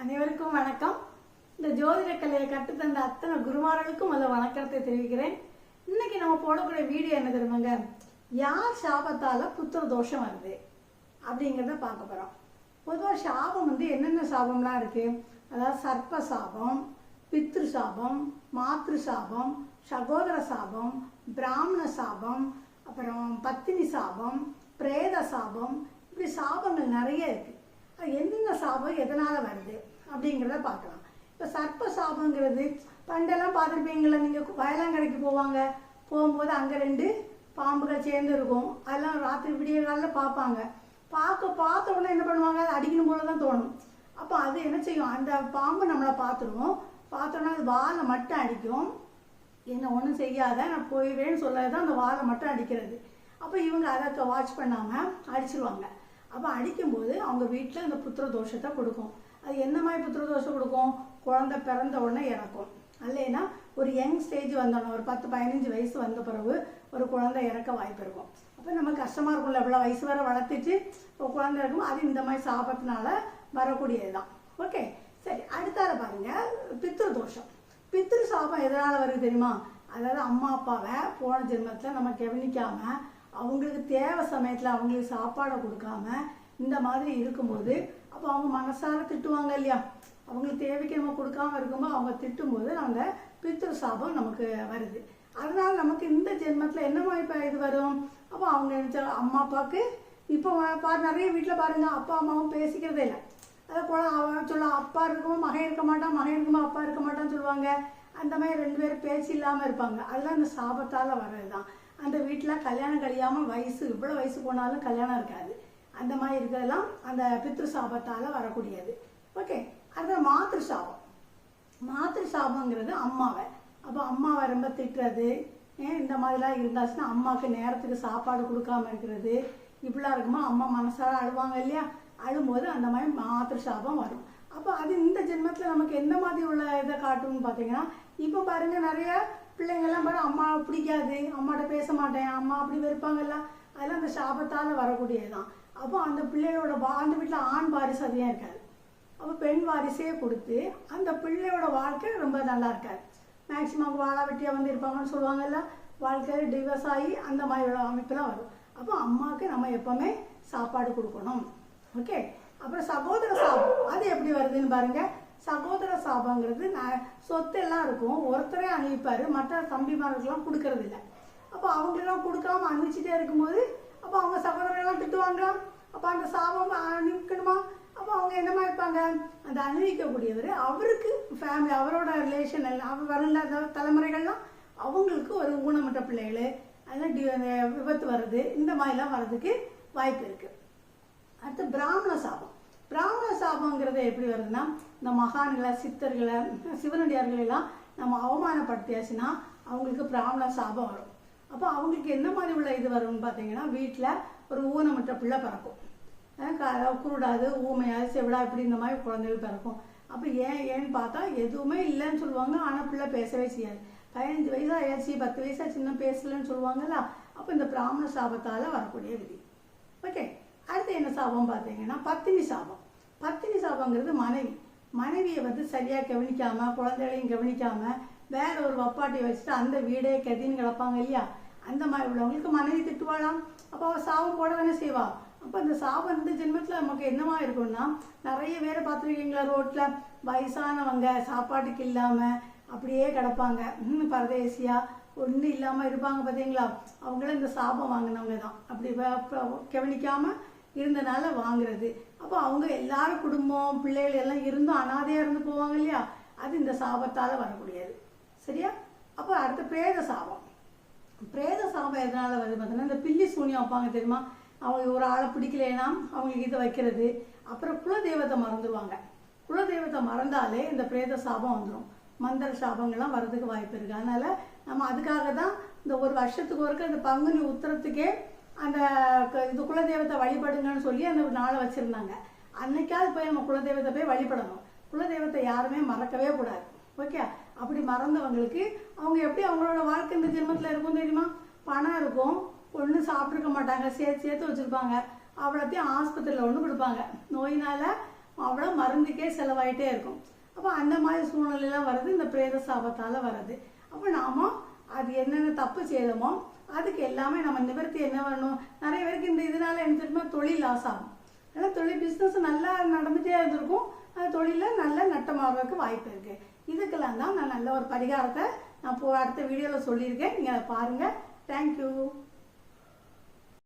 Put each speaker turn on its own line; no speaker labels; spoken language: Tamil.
அனைவருக்கும் வணக்கம். இந்த ஜோதிட கலையை கற்றுத்தந்த அத்தனை குருமார்களுக்கும் அந்த வணக்கத்தை தெரிவிக்கிறேன். இன்னைக்கு நம்ம போடக்கூடிய வீடியோ என்ன தெரியுமாங்க, யார் சாபத்தால் புத்திர தோஷம் வருது அப்படிங்கிறத பார்க்க போகிறோம். பொதுவாக சாபம் என்னென்ன சாபம்லாம் இருக்குது, அதாவது சர்ப்ப சாபம், பித்ரு சாபம், மாத்ரு சாபம், சகோதர சாபம், பிராமண சாபம், அப்புறம் பத்தினி சாபம், பிரேத சாபம், இப்படி சாபங்கள் நிறைய இருக்குது. என்னென்ன சாபம் எதனால் வருது அப்படிங்கிறத பார்க்கலாம். இப்போ சர்ப்ப சாபங்கிறது பண்டெல்லாம் பார்த்துருப்பீங்களா, நீங்கள் வயலாங்கடைக்கு போகும்போது அங்கே 2 பாம்புகள் சேர்ந்து இருக்கும். அதெல்லாம் ராத்திரி விடிய காலில் பார்ப்பாங்க. பார்த்த உடனே என்ன பண்ணுவாங்க, அது அடிக்கணும் போல தான் தோணும். அப்போ அது என்ன செய்யும், அந்த பாம்பு நம்மளை பார்த்தோன்னா அது வாழை மட்டும் அடிக்கும். என்ன ஒன்றும் செய்யாத, நான் போயிடுவேன்னு சொல்லாத அந்த வாழை மட்டும் அடிக்கிறது. அப்போ இவங்க அதை வாட்ச் பண்ணாமல் அடிச்சிருவாங்க. அப்போ அடிக்கும்போது அவங்க வீட்டில் அந்த புத்திர தோஷத்தை கொடுக்கும். அது என்ன மாதிரி புத்திர தோஷம் கொடுக்கும், குழந்தை பிறந்த உடனே இறக்கும். இல்லைன்னா ஒரு யங் ஸ்டேஜ் வந்தோன்னா ஒரு 10-15 வயசு வந்த பிறகு ஒரு குழந்தை இறக்க வாய்ப்பு இருக்கும். அப்போ நம்ம கஷ்டமாக இருக்கும்ல, எவ்வளோ வயசு வரை வளர்த்துட்டு ஒரு குழந்தை இருக்கும். அது இந்த மாதிரி சாபத்தினால வரக்கூடியது தான். ஓகே, சரி. அடுத்தால பாருங்கள், பித்ரு தோஷம். பித்ரு சாபம் எதனால் வருது தெரியுமா, அதாவது அம்மா அப்பாவை போன ஜென்மத்தில் நம்ம கவனிக்காமல் அவங்களுக்கு தேவை சமயத்தில் அவங்களுக்கு சாப்பாடை கொடுக்காம இந்த மாதிரி இருக்கும்போது அப்போ அவங்க மனசார திட்டுவாங்க இல்லையா, அவங்களுக்கு தேவைக்கு நம்ம கொடுக்காம இருக்கும்போது அவங்க திட்டும்போது அந்த பித்ரு சாபம் நமக்கு வருது. அதனால நமக்கு இந்த ஜென்மத்தில் என்ன மாதிரி இது வரும். அப்போ அவங்க நினச்ச அம்மா அப்பாவுக்கு இப்போ நிறைய வீட்டில் பாருங்கள், அப்பா அம்மாவும் பேசிக்கிறதே இல்லை. அதை கூட அவன் சொல்ல, அப்பா இருக்கும்போது மகன் இருக்க மாட்டான், மகன் இருக்கும்போது அப்பா இருக்க மாட்டான்னு சொல்லுவாங்க. அந்த மாதிரி 2 பேரும் பேச்சு இல்லாமல் இருப்பாங்க. அதெல்லாம் அந்த சாபத்தால் வர்றது தான். அந்த வீட்டில் கல்யாணம் கழியாமல் இவ்வளோ வயசு போனாலும் கல்யாணம் இருக்காது. அந்த மாதிரி இருக்கிறதெல்லாம் அந்த பித்ரு சாபத்தால் வரக்கூடியது. ஓகே, அடுத்த மாத்ரு சாபம். மாத்ரு சாபங்கிறது அம்மாவை. அப்போ அம்மாவை ரொம்ப திட்டுறது, இந்த மாதிரிலாம் இருந்தாச்சுன்னா அம்மாவுக்கு நேரத்துக்கு சாப்பாடு கொடுக்காம இருக்கிறது, இப்படிலாம் இருக்குமா அம்மா மனசார அழுவாங்க இல்லையா, அழும்போது அந்த மாதிரி மாத்ரு சாபம் வரும். அப்போ அது இந்த ஜென்மத்தில் நமக்கு எந்த மாதிரி உள்ள இதை காட்டும்னு பார்த்தீங்கன்னா, இப்போ பாருங்கள் நிறைய பிள்ளைங்கள்லாம் பாரு, அம்மாவை பிடிக்காது, அம்மாட்ட பேச மாட்டேன், அம்மா அப்படி வெறுப்பாங்கல்ல, அதெல்லாம் அந்த சாபத்தால் வரக்கூடியது தான். அப்போ அந்த பிள்ளையோட அந்த வீட்டில் ஆண் வாரிசு அதிகம் இருக்காது. அப்போ பெண் வாரிசே கொடுத்து அந்த பிள்ளையோட வாழ்க்கை ரொம்ப நல்லா இருக்காது. மேக்சிமம் வாழா வெட்டியாக இருப்பாங்கன்னு சொல்லுவாங்கல்ல, வாழ்க்கை டிவோர்ஸ் ஆகி அந்த மாதிரியோட அமைப்பெல்லாம் வரும். அப்போ அம்மாவுக்கு நம்ம எப்போவுமே சாப்பாடு கொடுக்கணும். ஓகே, அப்புறம் சகோதர சாபம். அது எப்படி வருதுன்னு பாருங்கள். சகோதர சாபங்கிறது சொத்து எல்லாம் இருக்கும், ஒருத்தரே அனுப்பிப்பார், மற்ற தம்பிமார்களுக்கெல்லாம் கொடுக்கறது இல்லை. அப்போ அவங்களெல்லாம் கொடுக்காம அனுப்பிச்சிட்டே இருக்கும்போது அப்போ அவங்க சகோதரர்கள்லாம் திட்டுவாங்க. அப்போ அந்த சாபம் அனுப்பிக்கணுமா, அப்போ அவங்க என்னமா இருப்பாங்க, அந்த அனுபவிக்கக்கூடியவர் அவருக்கு ஃபேமிலி, அவரோட ரிலேஷன் எல்லாம் அவர் வரல தலைமுறைகள்லாம் அவங்களுக்கு ஒரு ஊனமற்ற பிள்ளைகள், அதெல்லாம் விபத்து வர்றது, இந்த மாதிரிலாம் வர்றதுக்கு வாய்ப்பு இருக்குது. அடுத்து பிராமண சாபம். பிராமண சாபங்கிறது எப்படி வருதுன்னா, இந்த மகான்களை, சித்தர்களை, சிவனடியார்களெல்லாம் நம்ம அவமானப்படுத்தியாச்சுன்னா அவங்களுக்கு பிராமண சாபம் வரும். அப்போ அவங்களுக்கு என்ன மாதிரி உள்ள இது வரும்னு பார்த்தீங்கன்னா, வீட்டில் ஒரு ஊனமற்ற பிள்ளை பிறக்கும். குருடாது, ஊமையாது, செவிடா, இப்படி இந்த மாதிரி குழந்தைகள் பிறக்கும். அப்போ ஏன்னு பார்த்தா எதுவுமே இல்லைன்னு சொல்லுவாங்க, ஆனால் பிள்ளை பேசவே செய்யாது. 15 வயசு ஆயாச்சு, 10 வயசா சின்ன பேசலன்னு சொல்லுவாங்கல்ல, அப்போ இந்த பிராமண சாபத்தால் வரக்கூடிய விதி. ஓகே, அடுத்து என்ன சாபம் பார்த்தீங்கன்னா பத்தினி சாபம். பத்தினி சாபங்கிறது மனைவியை சரியாக கவனிக்காமல், குழந்தைகளையும் கவனிக்காமல் வேற ஒரு வப்பாட்டியை வச்சுட்டு அந்த வீடே கதின்னு கிடப்பாங்க இல்லையா, அந்த மாதிரி உள்ளவங்களுக்கு மனைவி திட்டுவாளாம். அப்போ அவள் சாபம் போட தானே செய்வா. அப்போ அந்த சாபம் இந்த ஜென்மத்தில் நமக்கு என்னவா இருக்கும்னா, நிறைய பேரை பார்த்துருக்கீங்களா, ரோட்டில் வயசானவங்க சாப்பாட்டுக்கு இல்லாமல் அப்படியே கிடப்பாங்க, பரதேசியாக ஒன்றும் இல்லாமல் இருப்பாங்க பார்த்தீங்களா, அவங்களும் இந்த சாபம் வாங்கினவங்க தான். அப்படி கவனிக்காமல் இருந்தனால வாங்குறது. அப்போ அவங்க எல்லாரும் குடும்பம் பிள்ளைகள் எல்லாம் இருந்தும் அனாதையாக இருந்து போவாங்க இல்லையா, அது இந்த சாபத்தால் வரக்கூடியது. சரியா? அப்போ அடுத்த பிரேத சாபம். பிரேத சாபம் எதனால் வருது பார்த்தீங்கன்னா, இந்த பில்லி சூனியம் வைப்பாங்க தெரியுமா, அவங்க ஒரு ஆளை பிடிக்கலைன்னா அவங்களுக்கு இதை வைக்கிறது. அப்புறம் குலதெய்வத்தை மறந்துடுவாங்க. குலதெய்வத்தை மறந்தாலே இந்த பிரேத சாபம் வந்துடும். மந்திர சாபங்கள்லாம் வர்றதுக்கு வாய்ப்பு இருக்குது. அதனால் நம்ம அதுக்காக தான் இந்த ஒரு வருஷத்துக்கு ஒருக்க இந்த பங்குனி உத்திரத்துக்கே அந்த இது குலதெய்வத்தை வழிபடுங்கன்னு சொல்லி அந்த நாளை வச்சுருந்தாங்க. அன்னைக்காவது போய் நம்ம குலதெய்வத்தை போய் வழிபடணும். குலதெய்வத்தை யாருமே மறக்கவே கூடாது. ஓகே, அப்படி மறந்தவங்களுக்கு அவங்க எப்படி அவங்களோட வாழ்க்கை இந்த ஜென்மத்தில் இருக்கும் தெரியுமா, பணம் இருக்கும், ஒன்றும் சாப்பிட்ருக்க மாட்டாங்க, சேர்த்து வச்சுருப்பாங்க, அவ்வளோத்தையும் ஆஸ்பத்திரியில் ஒன்று கொடுப்பாங்க. நோயினால் அவ்வளோ மருந்துக்கே செலவாயிட்டே இருக்கும். அப்போ அந்த மாதிரி சூழ்நிலையெல்லாம் வர்றது இந்த பிரேத சாபத்தால் வர்றது. அப்போ நாம அது என்னென்ன தப்பு செய்தோமோ அதுக்கு எல்லாமே நம்ம நிவர்த்தி என்ன பண்ணணும். நிறைய பேருக்கு இந்த இதனால என்ன தெரியுமா, தொழில் லாஸ் ஆகும். ஏன்னா தொழில் பிஸ்னஸ் நல்லா நடந்துகிட்டே இருந்திருக்கும், அந்த தொழிலில் நல்ல நட்டமாகிறதுக்கு வாய்ப்பு இருக்குது. இதுக்கெல்லாம் தான் நான் நல்ல ஒரு பரிகாரத்தை நான் அடுத்த வீடியோவில் சொல்லியிருக்கேன். நீங்கள் அதை பாருங்கள். தேங்க்யூ.